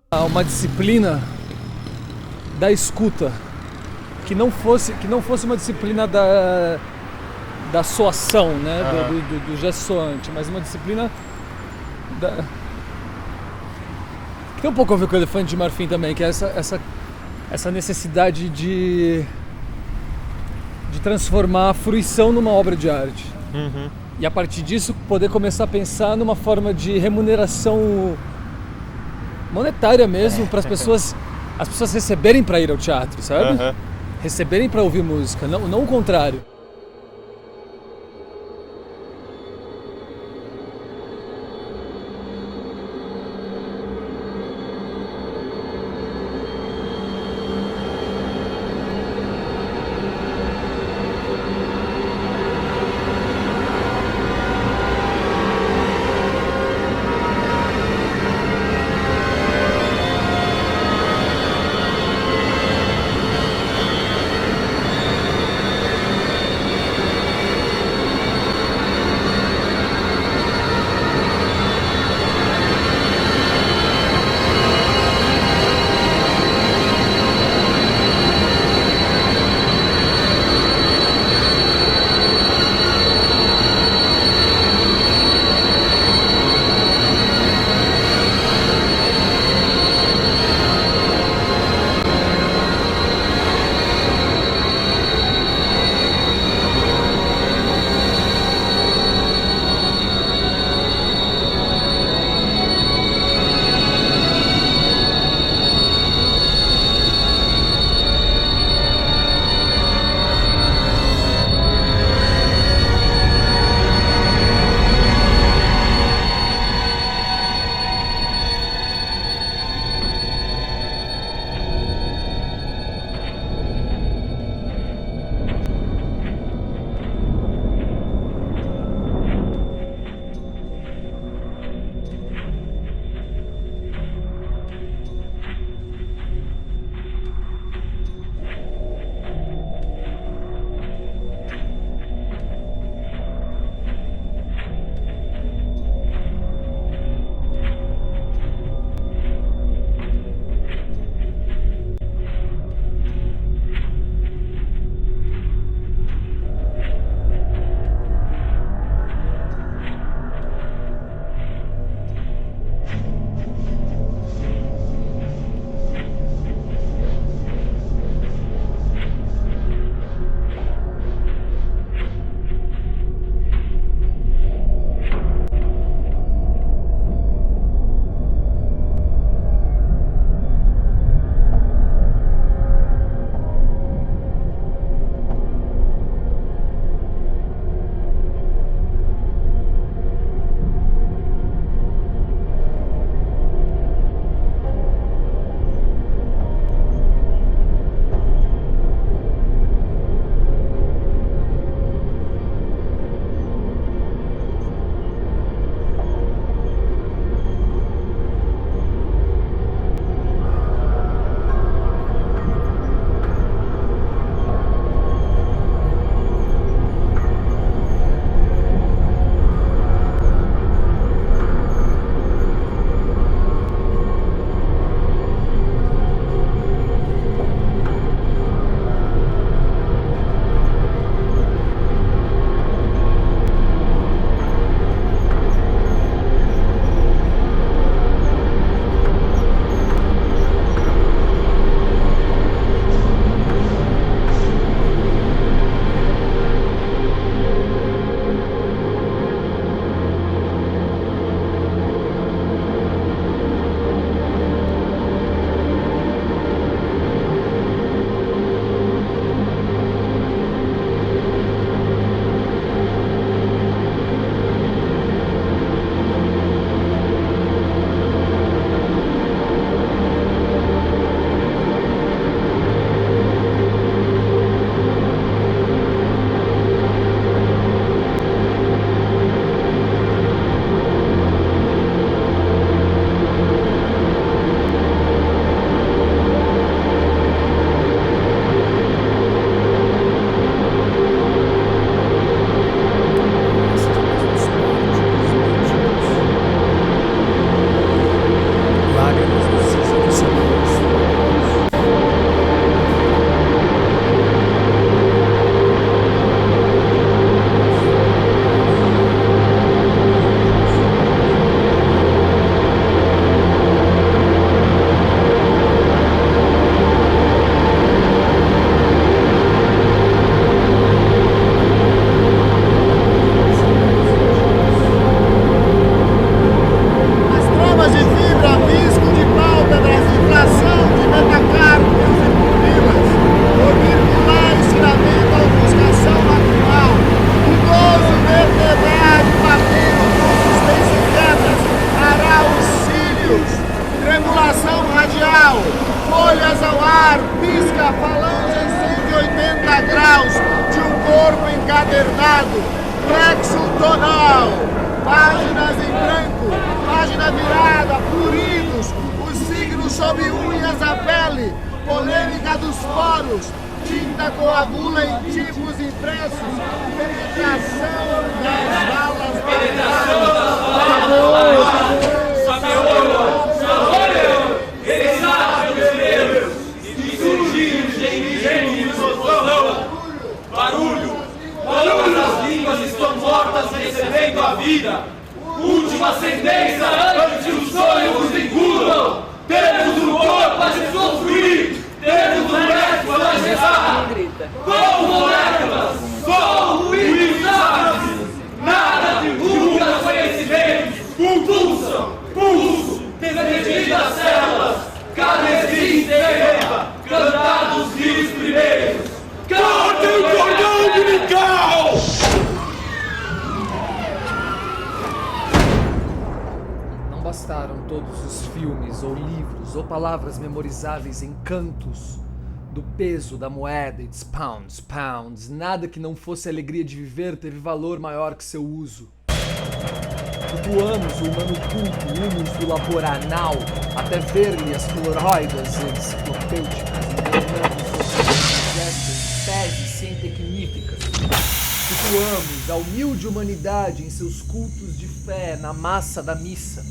Há uma disciplina da escuta que não fosse uma disciplina da soação, né? Do gesto soante, mas uma disciplina que tem um pouco a ver com o Elefante de Marfim também, que é essa necessidade de transformar a fruição numa obra de arte. Uhum. E a partir disso poder começar a pensar numa forma de remuneração monetária mesmo para as pessoas receberem para ir ao teatro, sabe? Uhum. Receberem para ouvir música, não o contrário. encadernado, plexo tonal, páginas em branco, página virada, floridos, os signos sob unhas à pele, polêmica dos poros, tinta coagula em tipos impressos, penetração das balas barulho! Barulho! As línguas estão mortas recebendo a vida! Última sentença antes que os sonhos nos engulam! Temos um corpo a se construir! Temos um médico a rezar! Com moléculas! Com ruídos ácidos! Nada divulga conhecimentos! Pulsam! Pulso! Defendidas células! Carnesim terra! Cantados rios primeiros! Cortem o cordão umbilical! Não bastaram todos os filmes, ou livros, ou palavras memorizáveis em cantos do peso da moeda, it's pounds, pounds. Nada que não fosse a alegria de viver teve valor maior que seu uso. Flutuamos o humano culto, humus do labor anal, até ver-lhe as fluoroidas enciclopêdicas, teses cientifiquíficas. Situamos a humilde humanidade em seus cultos de fé na massa da missa,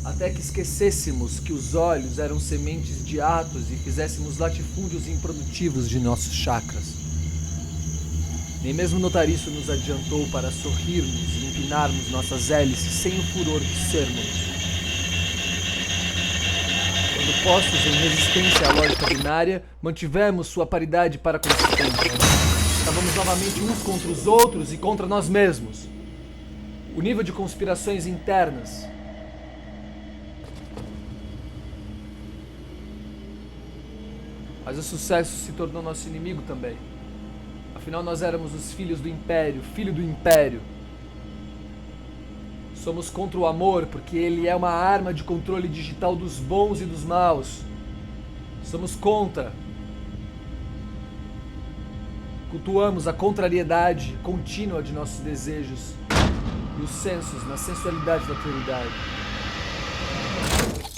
até que esquecêssemos que os olhos eram sementes de atos e fizéssemos latifúndios improdutivos de nossos chakras. Nem mesmo notar isso nos adiantou para sorrirmos e empinarmos nossas hélices sem o furor de sermos. Quando postos em resistência à lógica binária, mantivemos sua paridade para consistência. Estávamos novamente uns contra os outros e contra nós mesmos. O nível de conspirações internas. Mas o sucesso se tornou nosso inimigo também. Afinal, nós éramos os filhos do Império, filho do Império. Somos contra o amor, porque ele é uma arma de controle digital dos bons e dos maus. Somos contra. Cultuamos a contrariedade contínua de nossos desejos e os sensos na sensualidade da autoridade.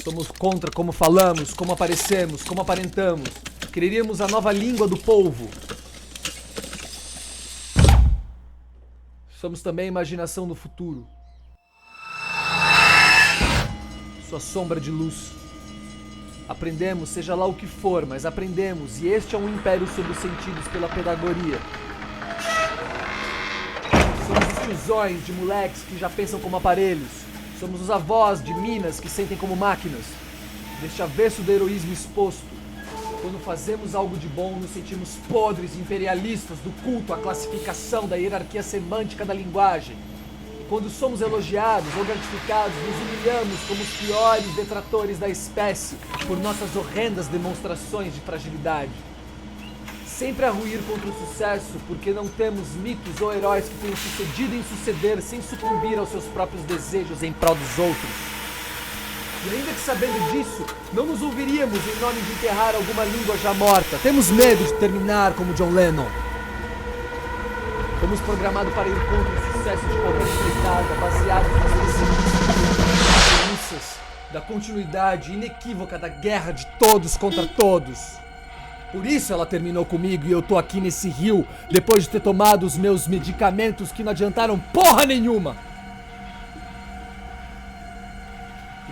Somos contra como falamos, como aparecemos, como aparentamos. Quereríamos a nova língua do povo. Somos também a imaginação do futuro. Sua sombra de luz. Aprendemos, seja lá o que for, mas aprendemos, e este é um império sob os sentidos pela pedagogia. Somos os tiozões de moleques que já pensam como aparelhos. Somos os avós de minas que sentem como máquinas. Deste avesso do heroísmo exposto. Quando fazemos algo de bom, nos sentimos podres imperialistas do culto à classificação da hierarquia semântica da linguagem. E quando somos elogiados ou gratificados, nos humilhamos como os piores detratores da espécie por nossas horrendas demonstrações de fragilidade. Sempre a ruir contra o sucesso, porque não temos mitos ou heróis que tenham sucedido em suceder sem sucumbir aos seus próprios desejos em prol dos outros. E ainda que sabendo disso, não nos ouviríamos em nome de enterrar alguma língua já morta. Temos medo de terminar como John Lennon. Fomos programados para ir contra o sucesso de qualquer empreitada, baseados nas premissas da continuidade inequívoca da guerra de todos contra todos. Por isso ela terminou comigo e eu tô aqui nesse rio depois de ter tomado os meus medicamentos que não adiantaram porra nenhuma.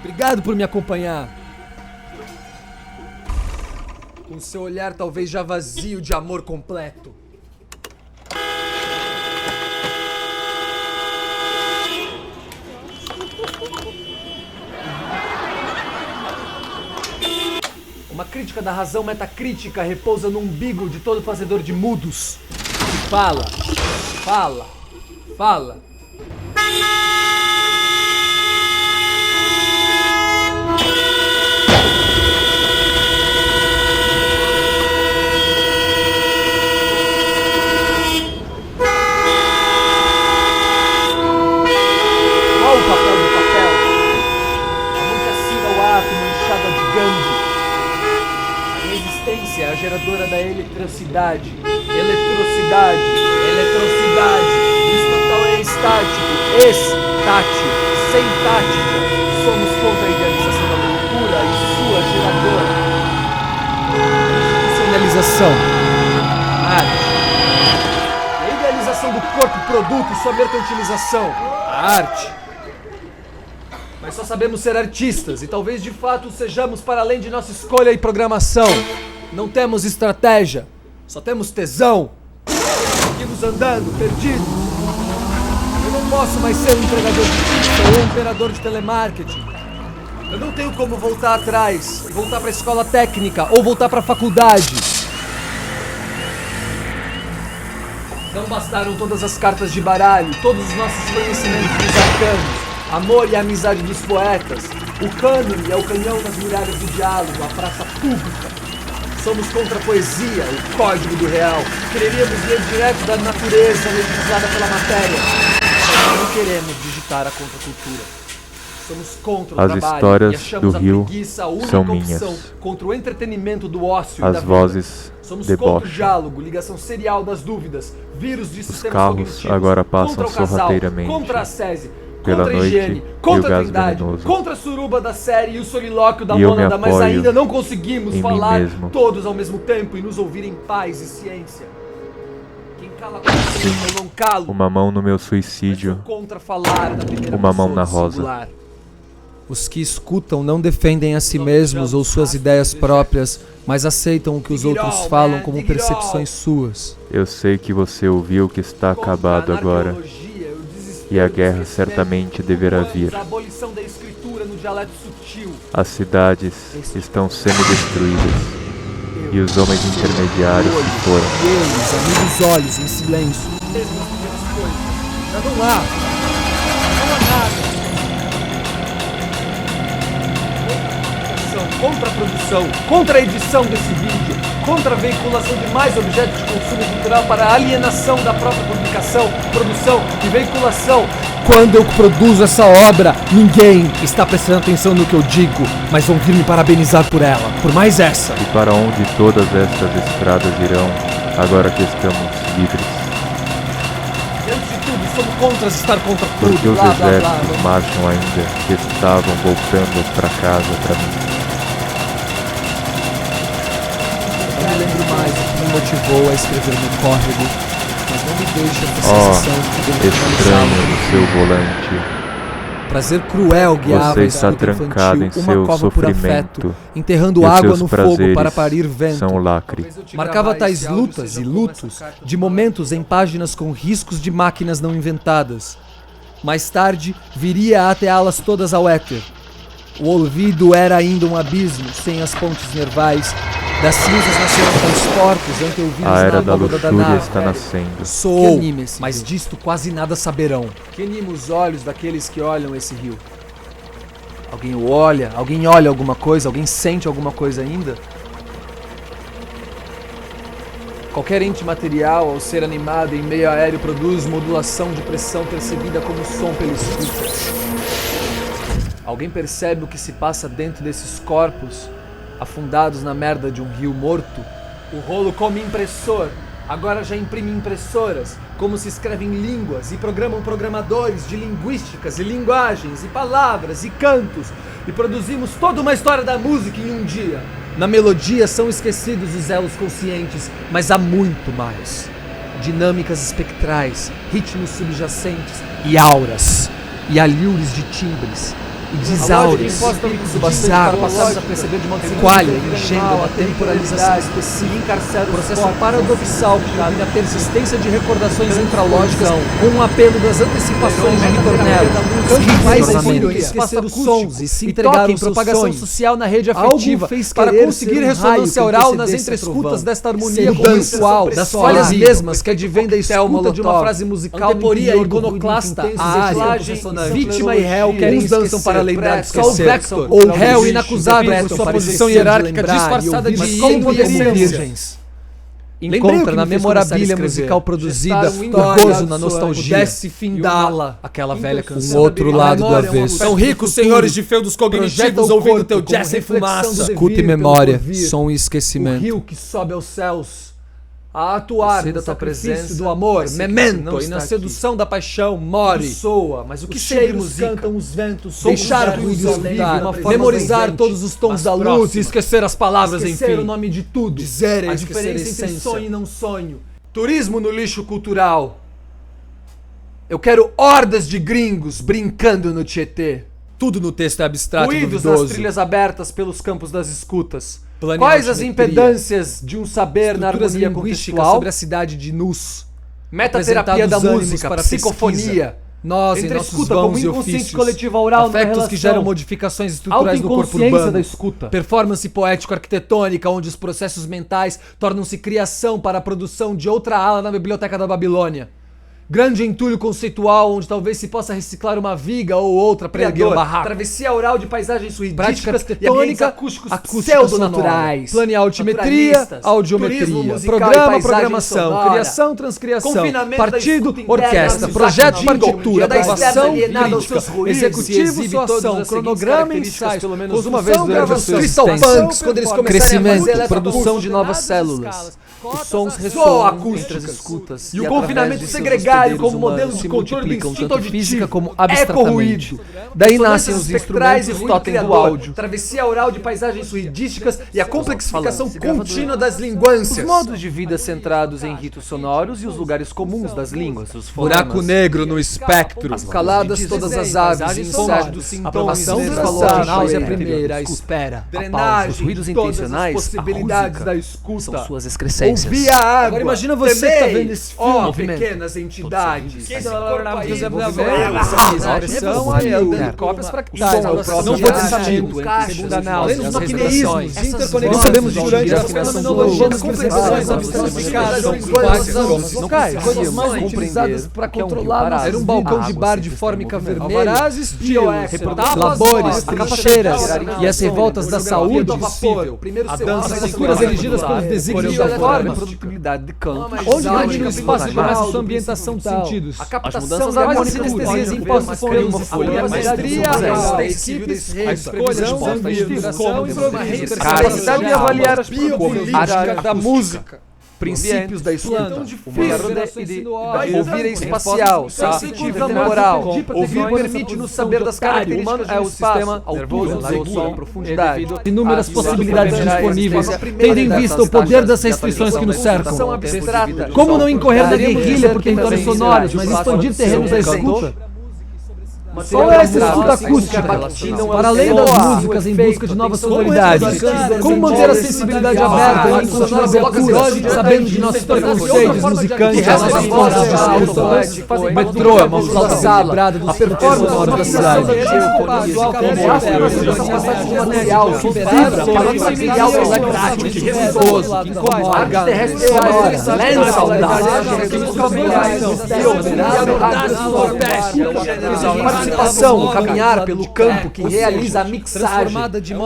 Obrigado por me acompanhar. Com seu olhar talvez já vazio de amor completo. Uma crítica da razão metacrítica repousa no umbigo de todo fazedor de mudos. Fala, fala, fala. A geradora da eletricidade, eletricidade, velocidade. O total é estático, estático, sem tática. Somos contra a idealização da loucura e sua geradora. Institucionalização, arte. A idealização do corpo, produto e sua mercantilização, a arte. Mas só sabemos ser artistas e talvez de fato sejamos para além de nossa escolha e programação. Não temos estratégia, só temos tesão. Seguimos andando, perdidos. Eu não posso mais ser um entregador de pizza ou um operador de telemarketing. Eu não tenho como voltar atrás e voltar para a escola técnica ou voltar para a faculdade. Não bastaram todas as cartas de baralho, todos os nossos conhecimentos dos arcanos, amor e amizade dos poetas, o cânone é o canhão das muralhas do diálogo, a praça pública. Somos contra a poesia, o código do real. Quereríamos ler direto da natureza legislada pela matéria. Mas não queremos digitar a contracultura. Somos contra o As trabalho histórias e achamos do a Rio preguiça a única são opção minhas. contra o entretenimento do ócio e da As vida. vozes Somos contra o debocham. diálogo, ligação serial das dúvidas, vírus de sistemas carros cognitivos, agora passam contra o casal, sorrateiramente contra a sese, pela contra a noite higiene, e contra o a gás trindade, venenoso. contra a suruba da série e o solilóquio da E eu me mônada, mas apoio ainda não conseguimos em mim falar mesmo. todos ao mesmo tempo e nos ouvir em paz e ciência. Quem cala com eu não calo, Uma mão no meu mas suicídio, sou contra falar da primeira uma mão pessoa na do rosa. singular. Os que escutam não defendem a si mesmos ou suas ideias próprias, mas aceitam o que os outros falam como percepções suas. Eu sei que você ouviu que está acabado agora, e a guerra certamente deverá vir. A abolição da escritura no dialeto sutil. As cidades estão semi-destruídas, e os homens intermediários se foram. E eles, amigos olhos, em silêncio. Já não há nada. Contra a produção, contra a edição desse vídeo, contra a veiculação de mais objetos de consumo cultural para a alienação da própria publicação, produção e veiculação. Quando eu produzo essa obra, ninguém está prestando atenção no que eu digo, mas vão vir me parabenizar por ela, por mais essa. E para onde todas estas estradas irão, agora que estamos livres? E antes de tudo, somos contra estar contra Porque tudo, os blá, blá, blá, exércitos blá. marcham ainda, que estavam voltando para casa para mim. Não me lembro mais o que me motivou a escrever no córrego, mas não me deixa essa sensação de Estranho no seu volante. Prazer cruel guiava Você a está escuta trancado infantil, em uma seu cova por afeto, sofrimento, enterrando e os água seus no fogo prazeres para parir vento. são lacre. Marcava tais lutas e lutos de momentos em páginas com riscos de máquinas não inventadas. Mais tarde, viria a ateá-las todas ao éter. O ouvido era ainda um abismo, sem as pontes nervais. Das cinzas nasceram transportes, anteouvidos A era na da abóbada da luxúria nave. está nascendo. Soou, mas disto quase nada saberão. Que anima os olhos daqueles que olham esse rio? Alguém o olha? Alguém olha alguma coisa? Alguém sente alguma coisa ainda? Qualquer ente material, ao ser animado em meio aéreo, produz modulação de pressão percebida como som pela escuta. Alguém percebe o que se passa dentro desses corpos, afundados na merda de um rio morto? O rolo come impressor, agora já imprime impressoras, como se escrevem línguas e programam programadores de linguísticas e linguagens e palavras e cantos, e produzimos toda uma história da música em um dia. Na melodia são esquecidos os elos conscientes, mas há muito mais. Dinâmicas espectrais, ritmos subjacentes e auras, e alhures de timbres. E desáureos, bizarro, passamos a perceber de modo qualha e engenga uma temporalização específica, processo paradoxal que combina a persistência de recordações intralógicas com um apelo das antecipações de ritornelo. Cantos mais ouviram esquecer os sons e se entregaram em propagação social na rede afetiva para conseguir ressonância oral nas entreescutas desta harmonia conceitual, das falhas mesmas que advém da escuta de uma frase musical, anteporia iconoclasta, a área, vítima e réu querem dançam para lembrar de esquecer, ou réu inacusável por sua posição hierárquica disfarçada de virgens. Encontra na memorabilia musical produzida o gozo na nostalgia. Pudesse findá-la, aquela velha canção. Um outro lado do avesso. São ricos senhores de feudos cognitivos ouvindo teu jazz em fumaça. Escuta e memória, som e esquecimento. O rio que sobe aos céus a atuar da no tua sacrifício presença, do amor, esse que memento, não e na está sedução da paixão, more. Soa, mas o que Os sempre cheiros musica? cantam os ventos, Somos deixar verbo tudo isolado, escutar, uma forma memorizar ausente, todos os tons mas da luz próxima. e esquecer as palavras, Esquecer enfim. o nome de tudo. Dizer a esquecer diferença entre essência. sonho e não sonho. Turismo no lixo cultural. Eu quero hordas de gringos brincando no Tietê. Tudo no texto é abstrato e Ruídos duvidoso. nas trilhas abertas pelos campos das escutas. Planear Quais as altimetria. impedâncias de um saber na Estruturas harmonia linguísticas contextual? sobre a cidade de Nus. Metaterapia da Apresentados ânimos música, para psicofonia. pesquisa. Nós em Entre a nossos escuta vãos como e inconsciente ofícios. coletivo oral na Afetos que relação. geram modificações estruturais no corpo Autoinconsciência urbano. da escuta. Performance poético-arquitetônica, onde os processos mentais tornam-se criação para a produção de outra ala na Biblioteca da Babilônia. Grande entulho conceitual, onde talvez se possa reciclar uma viga ou outra para erguer um barraco. Travessia oral de paisagens Prática suidísticas e ambientes arquitetônica, acústicos acústica pseudo-naturais. Planear altimetria, Naturalistas, turismo audiometria, musical e programa, paisagem programação, sonora. criação, transcriação, Confinamento partido, da escuta interna, orquestra, amizade, projeto, jingle, partitura, dia da externa aprovação, alienada aos crítica, seus ruídos, executivo, exibe sua todas ação, as seguintes cronograma, características ensaio, pelo menos construção, uma vez durante a gravação, sua Crystal existência. Punks, quando eles Performance, começarem a crescimento, fazer essa produção de novas nas células. escalas, Os sons só ressoam entre acústicas. as escutas. E o através confinamento de seus segregário hospedeiros como modelo humanos de se controle do multiplicam instinto tanto auditivo, física como eco-ruído. abstratamente. Daí Dissonâncias nascem os espectrais instrumentos e totem ruído do criador, áudio. Travessia oral de paisagens suidísticas e a complexificação contínua das Os linguâncias. modos de vida centrados em ritos sonoros e os lugares comuns das línguas, os Buraco negro no espectro. As caladas todas as aves, insetos, aprovação, sintomas, duração, náusea náusea primeira, primeira, espera, drenagem, os ruídos todas as intencionais, possibilidades a da música, escuta. são suas excrescências. Ouvir a água. Agora imagina você Temei, que tá vendo esse filme, ó, movimento. pequenas entidades. Que esse corpo aí, expressão, cópias o fractais. som é o próprio Não pensamento, pensamento, caixas, segunda análise, além dos as maquineísmos, restrições, interconexões sabemos durante durante a a fenomenologia das compreensões abstratificadas são quais locais, coisas mais utilizadas para controlar. Era um balcão de bar de fórmica vermelha, Alvarazes, labores, trincheiras e as revoltas da saúde, a dança culturas erigidas pelos desígnios da forma, produtibilidade de campo, onde domina o espaço e começa sua ambientação dos sentidos. a captação da sinestesias impostas pelos a maestria, a equipes, a expressão, a inspiração e capacidade de avaliar as biopolítica da música. princípios da escuta, Ouvir ouvir é espacial, sensitiva, temporal. Ouvir permite-nos saber das características do sistema, altura, som, profundidade. Inúmeras possibilidades disponíveis, tendo em vista o poder das restrições que nos cercam. Como não incorrer na guerrilha por territórios sonoros, mas expandir terrenos da escuta? Qual é essa escuta acústica? Para além das músicas em busca de novas sonoridades. Como manter a sensibilidade aberta e continuar abertura, sabendo de nossos preconceitos musicantes, nossas vozes de escuta? Metrô, é uma flauta vibrada dos performances sonora da cidade. material que vibra para o material elétrico que ressoso, que incomoda, lenta saudade, participação, caminhar pelo campo que realiza a mixagem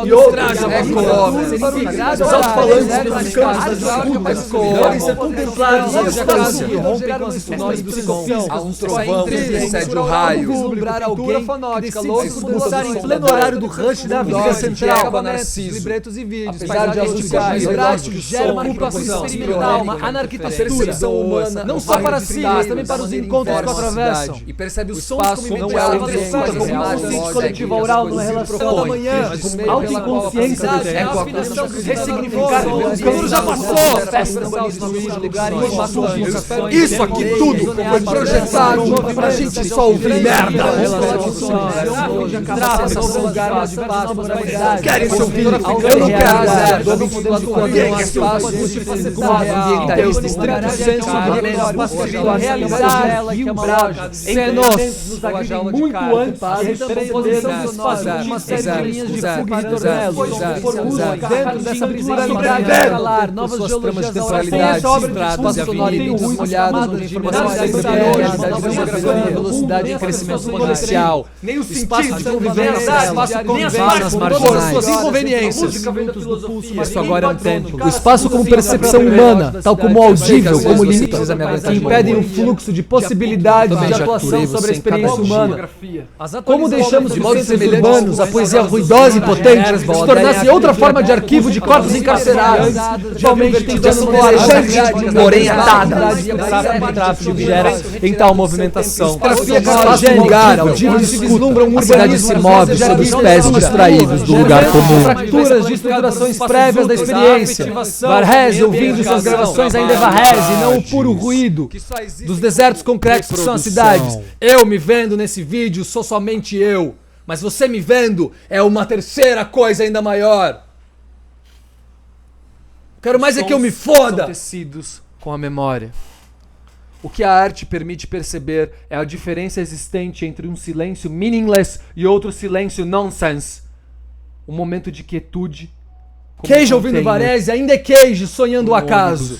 e outras os alto-falantes dos campos das escutas podem ser contemplados no espaço que rompem com as estruturas psicofísicas. Há um trovão que precede o raio. Vislumbrar alguém que decide dançar em pleno horário do rush da vida central, libretos e vídeos, apesar de associar vibrátil, gera uma ocupação experimental, uma anarquitetura humana, não só para si, mas também para os encontros que o atravessam. E percebe o Espaço som não como é imediato algo das escuta, como coisas, consciente coletivo oral numa relação da manhã, autoconsciência do tempo, a afinação dos ressignificar o futuro já passou, festa do lugar e isso aqui tudo foi projetado pra gente só ouvir merda. Querem se ouvir? Eu não quero zero. Do 22 do cordão, espaço multifacetado, ambientalista, estrito senso, realizar ela que é uma loja. Nos agride muito antes da composição sonora, uma série de linhas de fuga e tornelos, dentro dessa pluralidade escalar, novas geologias temporalidades, espaço sonoro e vídeos molhados, onde informações sobre velocidade e crescimento exponencial, espaço de convivência, nas marginais, as suas inconveniências. Isso agora é um templo. O espaço como percepção humana, tal como audível, como limites que impedem o fluxo de possibilidades de atuação sobre a experiência humana. Como deixamos de modo semelhante a poesia ruidosa e potente se tornasse outra forma de arquivo de corpos encarcerados, atualmente tentando alejante, porém atada. O tráfico gera em tal movimentação. Faz lugar ao divo de escuta, a cidade se move sob os pés distraídos do lugar comum. Fracturas de estruturações prévias da experiência. Varese ouvindo suas gravações ainda é Varese, e não o puro ruído dos desertos concretos que são as cidades. Eu me vendo nesse vídeo sou somente eu, mas você me vendo é uma terceira coisa ainda maior. Quero mais é que eu me foda. São tecidos com a memória. O que a arte permite perceber é a diferença existente entre um silêncio meaningless e outro silêncio nonsense. Um momento de quietude. Cage ouvindo Varese ainda é Cage sonhando o acaso.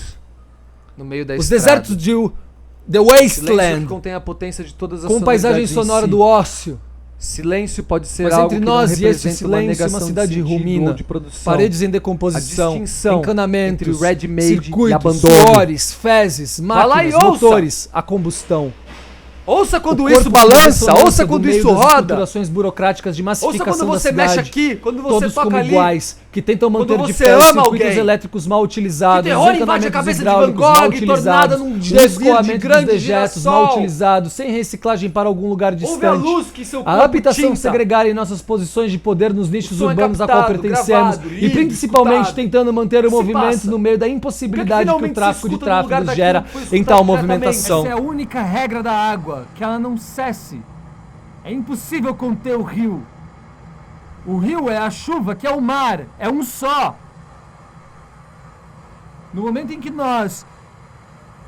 No meio da Os desertos de The Wasteland contém a potência de todas as com paisagem sonora do ócio. Silêncio pode ser algo entre nós e esse silêncio uma cidade rumina, de paredes em decomposição, encanamento, circuitos, e abandono, suores, fezes, máquinas, motores, a combustão. Ouça quando isso balança, ouça quando isso roda. Estruturações burocráticas de massificação da cidade. Ouça quando você mexe aqui, quando você todos toca ali. Iguais, que tentam manter de pé circuitos elétricos mal utilizados, encanamentos hidráulicos mal utilizados, escoamento de dejetos mal utilizados, sem reciclagem para algum lugar distante. A habitação segregada em nossas posições de poder nos nichos urbanos a qual pertencemos e principalmente tentando manter o movimento no meio da impossibilidade que o tráfico de tráfego gera em tal movimentação. Essa é a única regra da água. Que ela não cesse. É impossível conter o rio. O rio é a chuva, que é o mar. É um só. No momento em que nós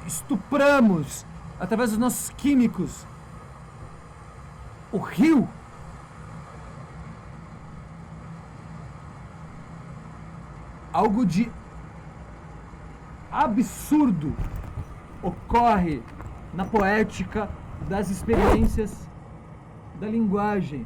estupramos, através dos nossos químicos, o rio, algo de absurdo ocorre na poética das experiências da linguagem.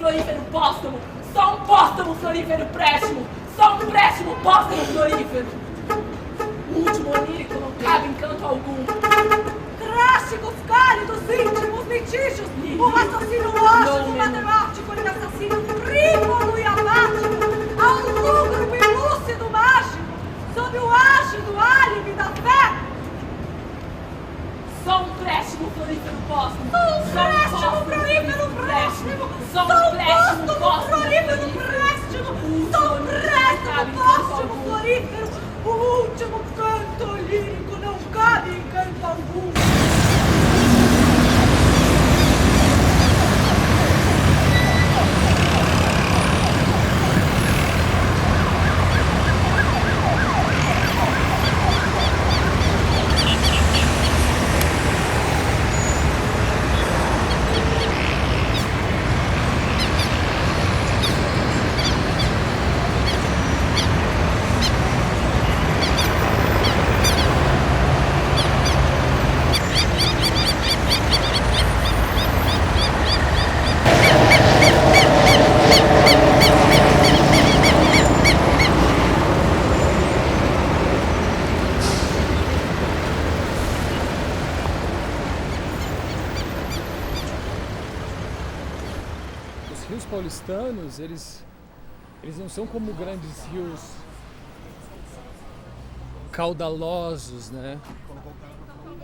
florífero póstumo! Só um póstumo florífero préstimo! Só um préstimo póstumo florífero! O último onírico não cabe em canto algum. Drásticos, cálidos, íntimos, litígios, o raciocínio lógico, matemático e assassino frívolo e apático, ao lúgubre e lúcido mágico, sob o ágido álibi da fé. Só um préstimo florífero póstumo. Só um préstimo florífero préstimo. Só um préstimo florífero préstimo. Só um préstimo póstumo florífero. O último canto lírico não cabe em canto algum. Paulistanos, eles não são como grandes rios caudalosos, né?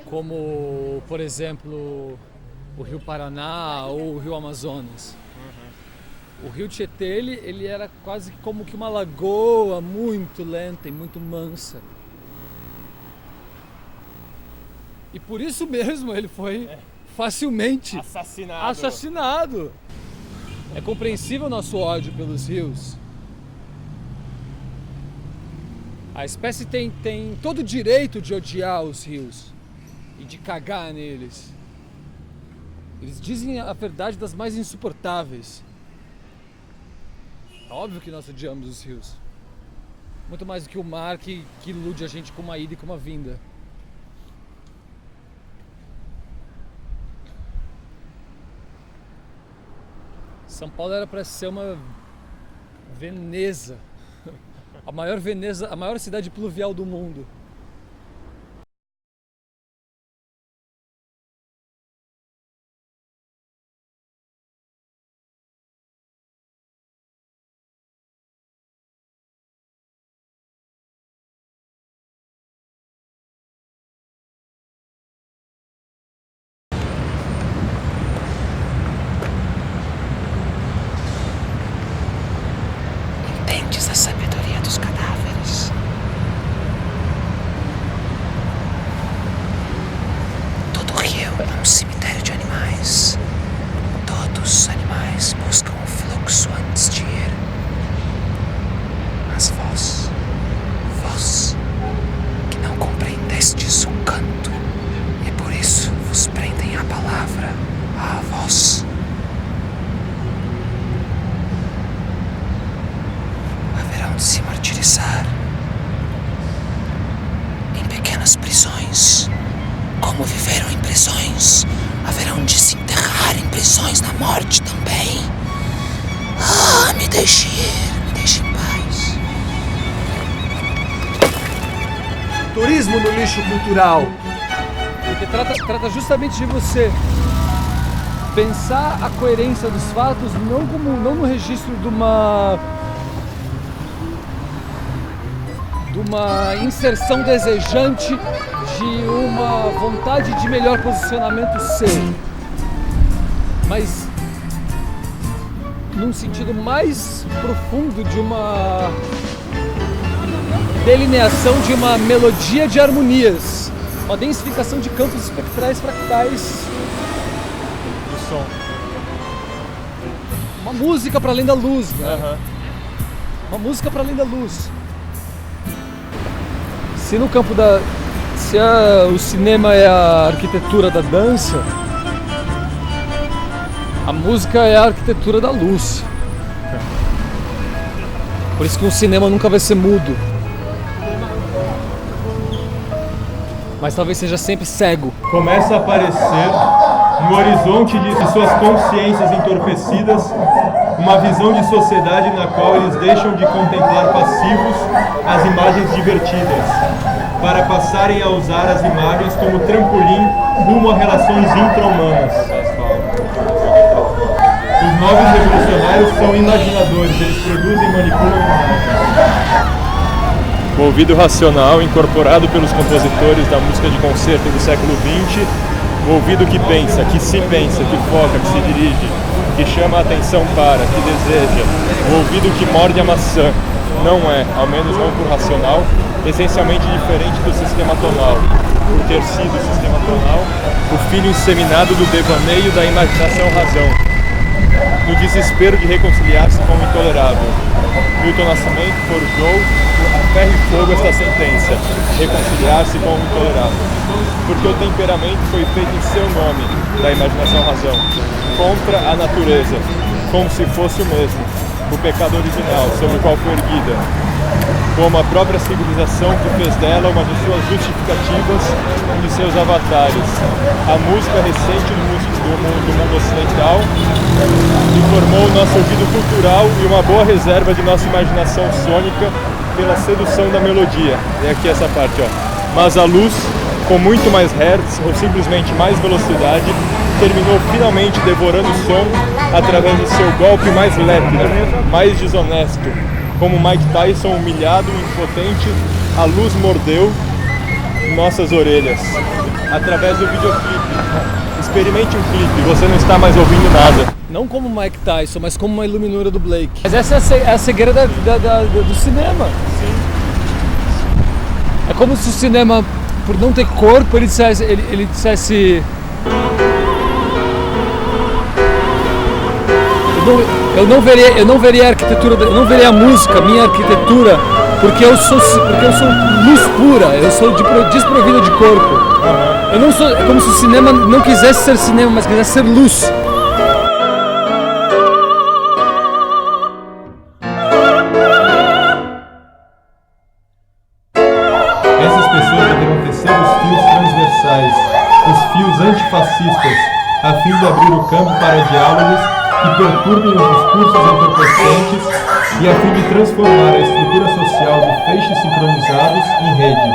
Como, por exemplo, o Rio Paraná ou o Rio Amazonas. O Rio Tietê, ele era quase como que uma lagoa muito lenta e muito mansa. E por isso mesmo ele foi facilmente assassinado. É compreensível o nosso ódio pelos rios. A espécie tem todo o direito de odiar os rios e de cagar neles. Eles dizem a verdade das mais insuportáveis. É óbvio que nós odiamos os rios. Muito mais do que o mar que ilude a gente com uma ida e com uma vinda. São Paulo era para ser uma Veneza, a maior cidade pluvial do mundo. Entendes a sabedoria dos cadáveres? Todo rio é um cemitério de animais. Todos os animais buscam o fluxo antes de ir. Mas vós, que não compreendestes o canto, e por isso vos prendem a palavra, a voz. Haverão de se martirizar em pequenas prisões. Como viveram em prisões, haverão de se enterrar em prisões na morte também. Ah, me deixe ir, me deixe em paz. Turismo no lixo cultural. Porque trata justamente de você pensar a coerência dos fatos não no registro de uma inserção desejante de uma vontade de melhor posicionamento seu, mas num sentido mais profundo de uma delineação de uma melodia de harmonias, uma densificação de campos espectrais fractais do som. Uma música para além da luz, né? Uma música para além da luz. Se no campo o cinema é a arquitetura da dança, a música é a arquitetura da luz. Por isso que um cinema nunca vai ser mudo. Mas talvez seja sempre cego. Começa a aparecer No horizonte de suas consciências entorpecidas, uma visão de sociedade na qual eles deixam de contemplar passivos as imagens divertidas, para passarem a usar as imagens como trampolim rumo a relações intra-humanas. Os novos revolucionários são imaginadores, eles produzem e manipulam imagens. O ouvido racional, incorporado pelos compositores da música de concerto do século XX, o ouvido que pensa, que se pensa, que foca, que se dirige, que chama a atenção para, que deseja, o ouvido que morde a maçã, não é, ao menos não por racional, essencialmente diferente do sistema tonal, por ter sido o sistema tonal o filho inseminado do devaneio da imaginação-razão, no desespero de reconciliar-se com o intolerável. Milton Nascimento forjou a ferro e fogo esta sentença, reconciliar-se com o intolerável, porque o temperamento foi feito em seu nome, da imaginação-razão, contra a natureza, como se fosse o mesmo, o pecado original sobre o qual foi erguida, como a própria civilização que fez dela uma de suas justificativas, um de seus avatares. A música recente do mundo ocidental informou o nosso ouvido cultural e uma boa reserva de nossa imaginação sônica pela sedução da melodia. E aqui essa parte, ó. Mas a luz, com muito mais hertz ou simplesmente mais velocidade, terminou finalmente devorando o som através do seu golpe mais lépido, mais desonesto. Como Mike Tyson, humilhado e impotente, a luz mordeu nossas orelhas. Através do videoclipe. Experimente um clipe, você não está mais ouvindo nada. Não como Mike Tyson, mas como uma iluminura do Blake. Mas essa é a cegueira do cinema. Sim. É como se o cinema, por não ter corpo, ele dissesse... Eu não veria a arquitetura, eu não veria a música, minha arquitetura, porque eu sou luz pura, eu sou desprovida de corpo. Eu não sou, é como se o cinema não quisesse ser cinema, mas quisesse ser luz. Essas pessoas deverão tecer os fios transversais, os fios antifascistas, a fim de abrir o campo para diálogos que perturbem os discursos entorpecentes e a fim de transformar a estrutura social de feixes sincronizados em rede.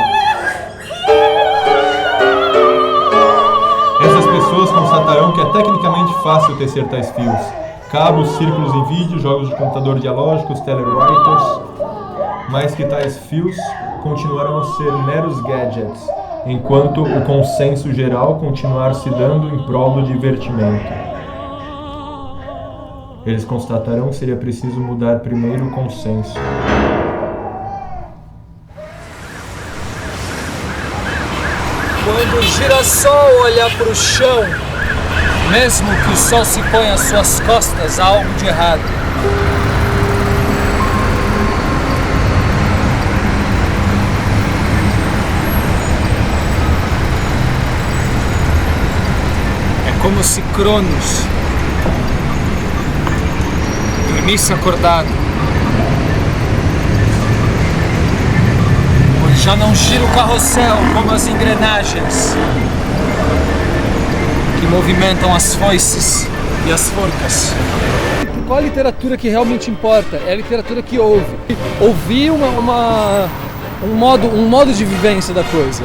Essas pessoas constatarão que é tecnicamente fácil tecer tais fios. Cabos, círculos em vídeo, jogos de computador dialógicos, telewriters, mas que tais fios continuarão a ser meros gadgets, enquanto o consenso geral continuar se dando em prol do divertimento. Eles constatarão que seria preciso mudar primeiro o consenso. Quando o girassol olhar para o chão, mesmo que o sol se ponha às suas costas, há algo de errado. É como se Cronos dormisse acordado, pois já não gira o carrossel como as engrenagens que movimentam as foices e as forcas. Qual a literatura que realmente importa? É a literatura que ouve. Ouvir um modo de vivência da coisa.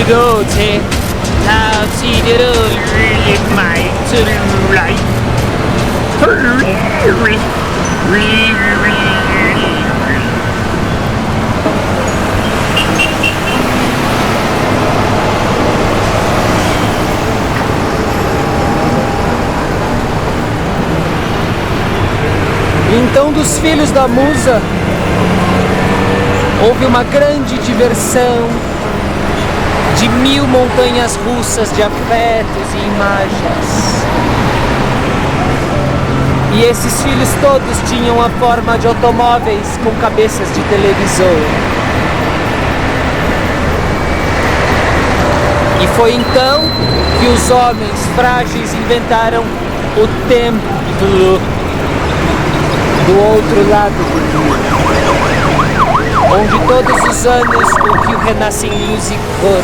Tirote, my Então, dos filhos da musa, houve uma grande diversão de 1000 montanhas russas de afetos e imagens. E esses filhos todos tinham a forma de automóveis com cabeças de televisor. E foi então que os homens frágeis inventaram o templo do outro lado do rio, onde todos os anos o rio renasce em luz e cor.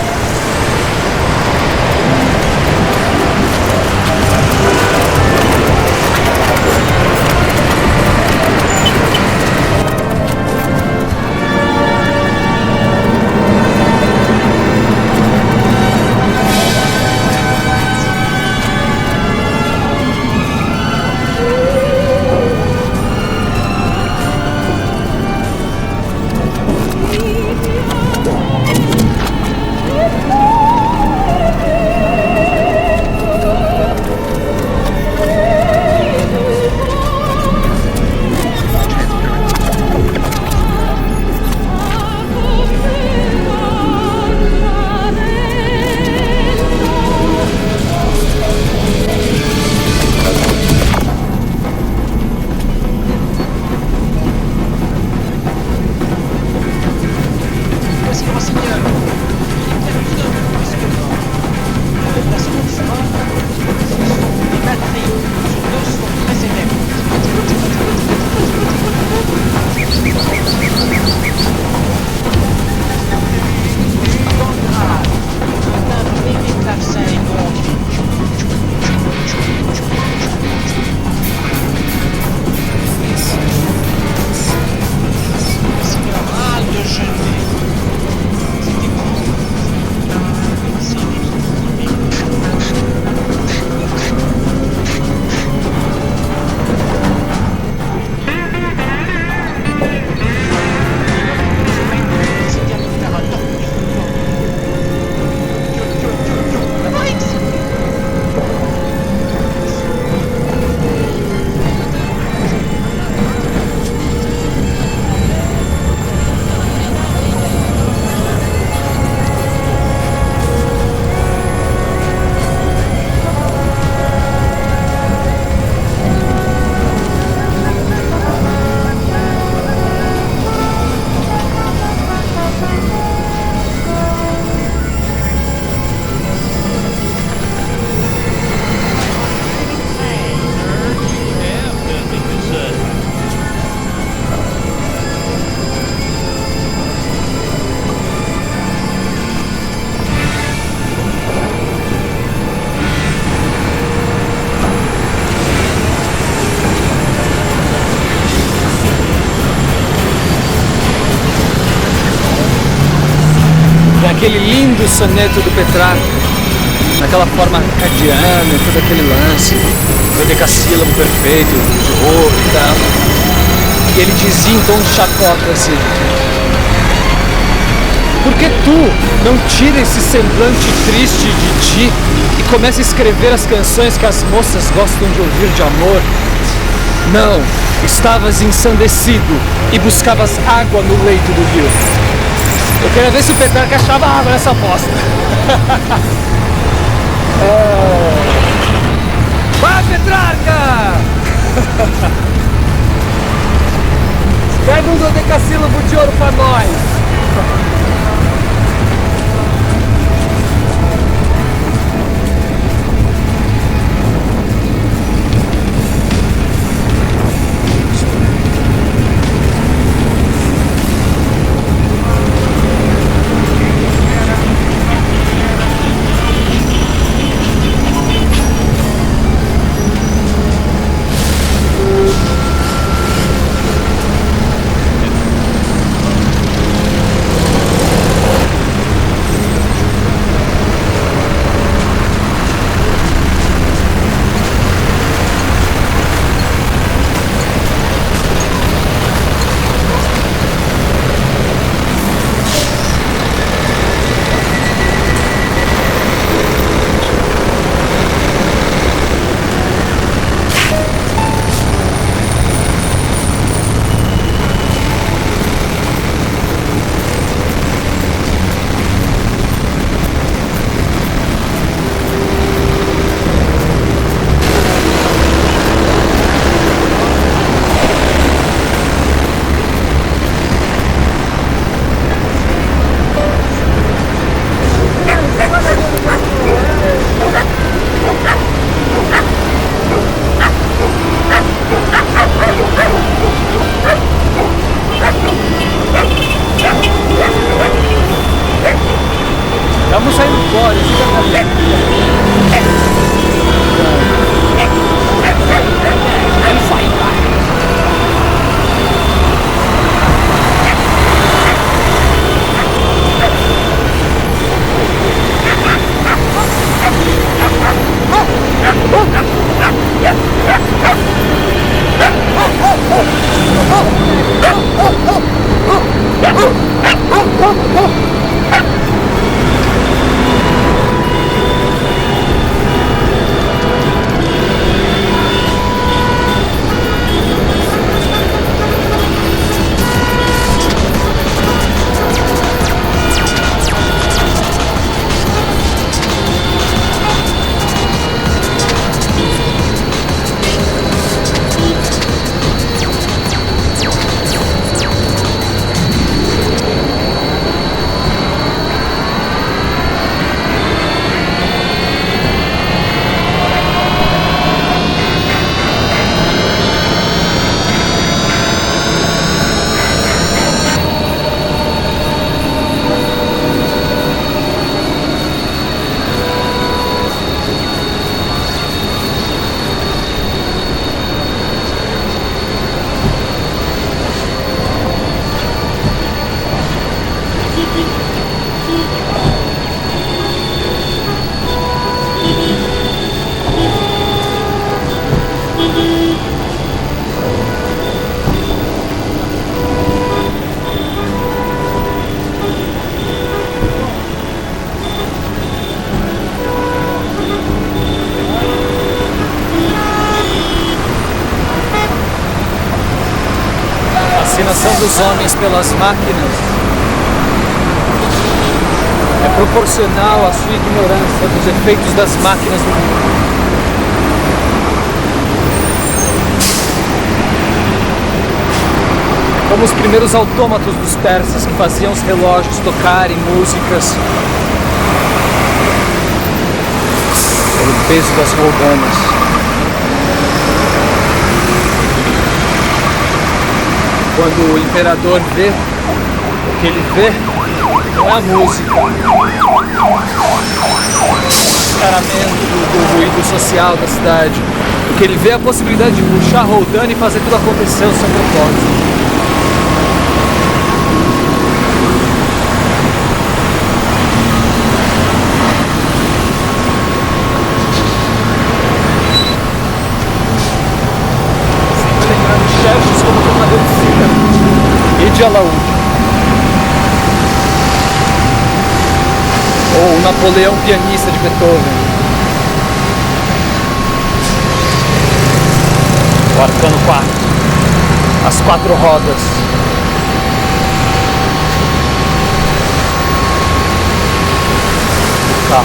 Aquele lindo soneto do Petrarca, naquela forma arcadiana, todo aquele lance, o decassílabo perfeito, de ouro e tal. E ele dizia em tom de chacota assim: por que tu não tira esse semblante triste de ti e começa a escrever as canções que as moças gostam de ouvir de amor? Não, estavas ensandecido e buscavas água no leito do rio. Eu queria ver se o Petrarca achava água nessa aposta. Vai, Petrarca! Pega um dodecassílabo de ouro pra nós. fascinação dos homens pelas máquinas é proporcional à sua ignorância dos efeitos das máquinas no mundo. Como os primeiros autômatos dos persas que faziam os relógios tocarem músicas pelo peso das roldanas. Quando o imperador vê, o que ele vê não é a música, o descaramento do ruído social da cidade. O que ele vê é a possibilidade de puxar a roldana e fazer tudo acontecer ao seu propósito. Como tornador de cítara e de alaúde, ou o Napoleão pianista de Beethoven, o arcano 4, as 4 rodas. Tá.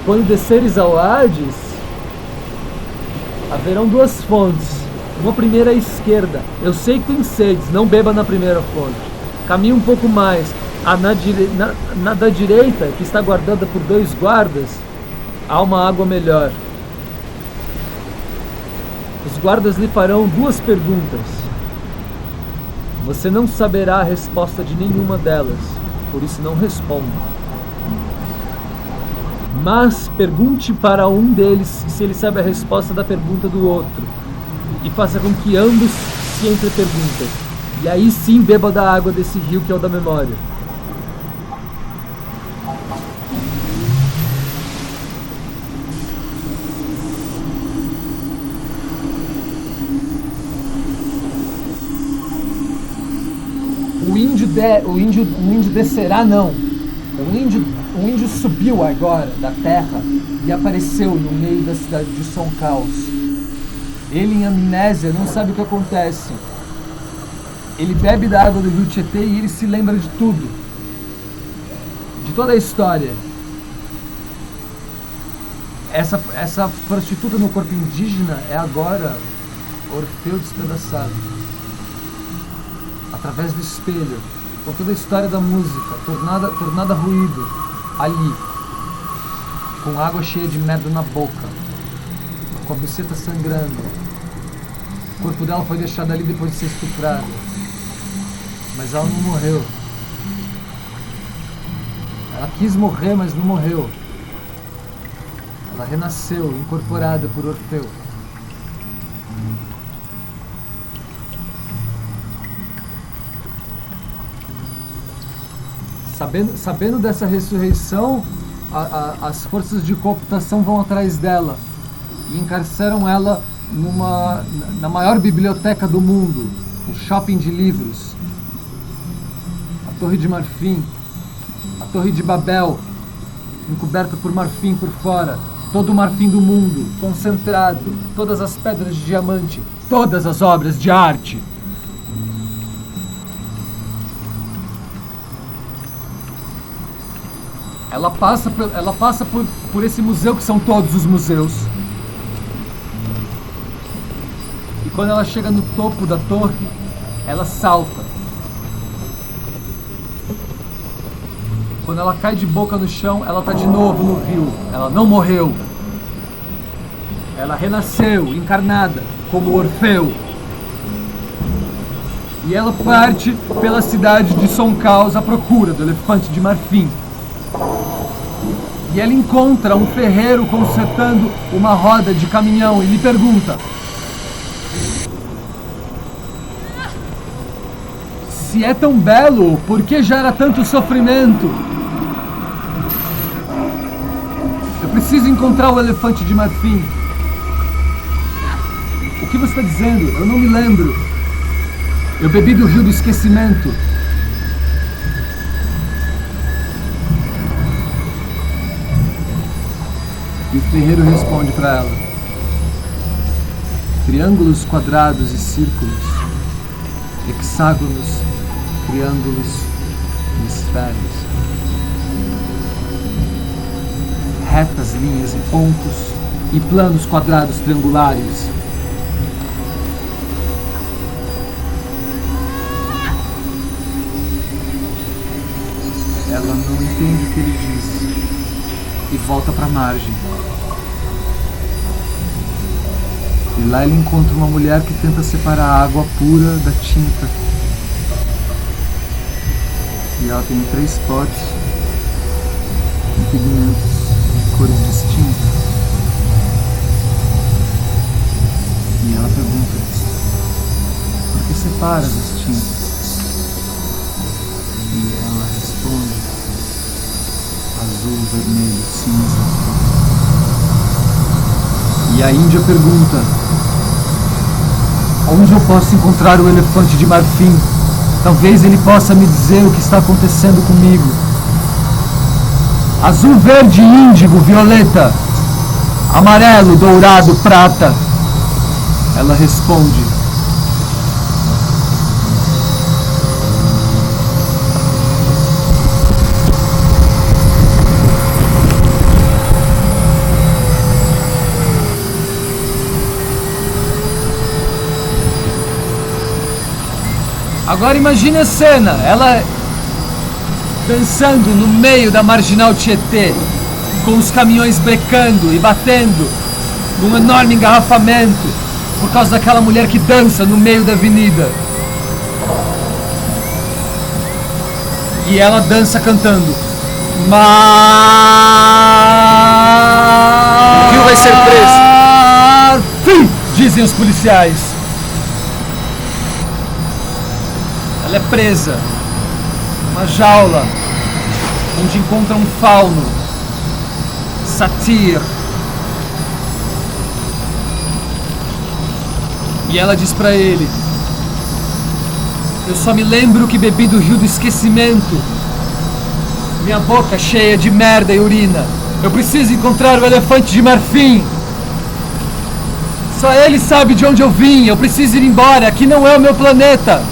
Quando desceres ao Hades, haverão 2 fontes. Uma primeira à esquerda. Eu sei que tem sedes, não beba na primeira fonte. Caminhe um pouco mais. Na da direita, que está guardada por 2 guardas, há uma água melhor. Os guardas lhe farão 2 perguntas. Você não saberá a resposta de nenhuma delas, por isso não responda. Mas pergunte para um deles se ele sabe a resposta da pergunta do outro, e faça com que ambos se entreperguntem. E aí sim beba da água desse rio que é o da memória. O índio descerá não. O índio subiu agora da terra e apareceu no meio da cidade de São Caos. Ele, em amnésia, não sabe o que acontece. Ele bebe da água do rio Tietê e ele se lembra de tudo. De toda a história. Essa prostituta no corpo indígena é agora Orfeu despedaçado. Através do espelho. Com toda a história da música, tornada ruído, ali, com água cheia de merda na boca, com a buceta sangrando. O corpo dela foi deixado ali depois de ser estuprado, mas ela não morreu. Ela quis morrer, mas não morreu. Ela renasceu, incorporada por Orfeu. Sabendo dessa ressurreição, as forças de cooptação vão atrás dela e encarceram ela na maior biblioteca do mundo, o shopping de livros. A Torre de Marfim, a Torre de Babel, encoberta por marfim por fora, todo o marfim do mundo, concentrado, todas as pedras de diamante, todas as obras de arte. Ela passa por esse museu, que são todos os museus. E quando ela chega no topo da torre, ela salta. Quando ela cai de boca no chão, ela está de novo no rio. Ela não morreu. Ela renasceu, encarnada, como Orfeu. E ela parte pela cidade de São Caos à procura do elefante de marfim. E ela encontra um ferreiro consertando uma roda de caminhão e lhe pergunta: se é tão belo, por que gera tanto sofrimento? Eu preciso encontrar o elefante de marfim. O que você está dizendo? Eu não me lembro. Eu bebi do rio do esquecimento. E o ferreiro responde para ela: triângulos, quadrados e círculos, hexágonos, triângulos e esferas, retas, linhas e pontos, e planos quadrados triangulares. Ela não entende o que ele diz e volta para a margem. E lá ele encontra uma mulher que tenta separar a água pura da tinta. E ela tem 3 potes com pigmentos de cores distintas. E ela pergunta: por que separas as tintas? E ela responde: azul, vermelho, cinza. E a Índia pergunta: onde eu posso encontrar o elefante de marfim? Talvez ele possa me dizer o que está acontecendo comigo. Azul, verde, índigo, violeta, amarelo, dourado, prata. Ela responde: agora imagine a cena, ela dançando no meio da Marginal Tietê, com os caminhões brecando e batendo num enorme engarrafamento, por causa daquela mulher que dança no meio da avenida. E ela dança cantando: O Rio vai ser preso. Dizem os policiais. Ela é presa, uma jaula, onde encontra um fauno, Satir. E ela diz pra ele: eu só me lembro que bebi do rio do esquecimento. Minha boca cheia de merda e urina. Eu preciso encontrar o elefante de marfim. Só ele sabe de onde eu vim. Eu preciso ir embora. Aqui não é o meu planeta.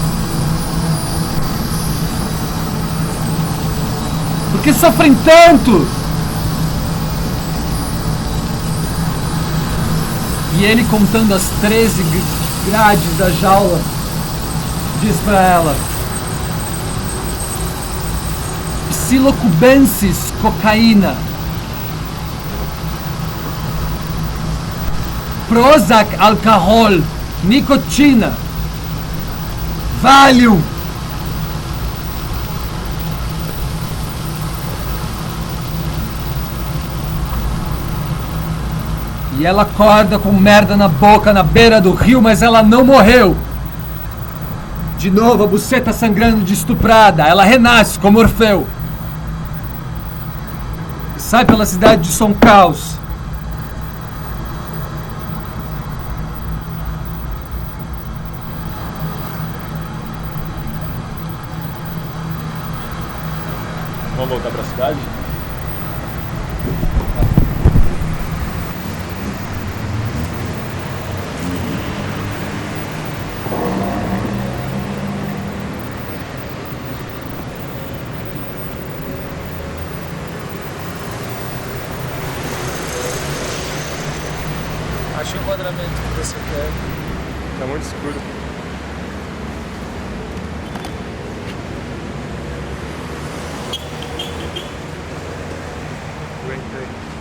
Por que sofrem tanto? E ele, contando as 13 grades da jaula, diz pra ela: psilocubensis, cocaína. Prozac, alcohol, nicotina. Valium. E ela acorda com merda na boca na beira do rio, mas ela não morreu. De novo a buceta sangrando de estuprada. Ela renasce como Orfeu. Sai pela cidade de São Caos. Acha o enquadramento que você quer. Tá muito escuro. Aguenta aí.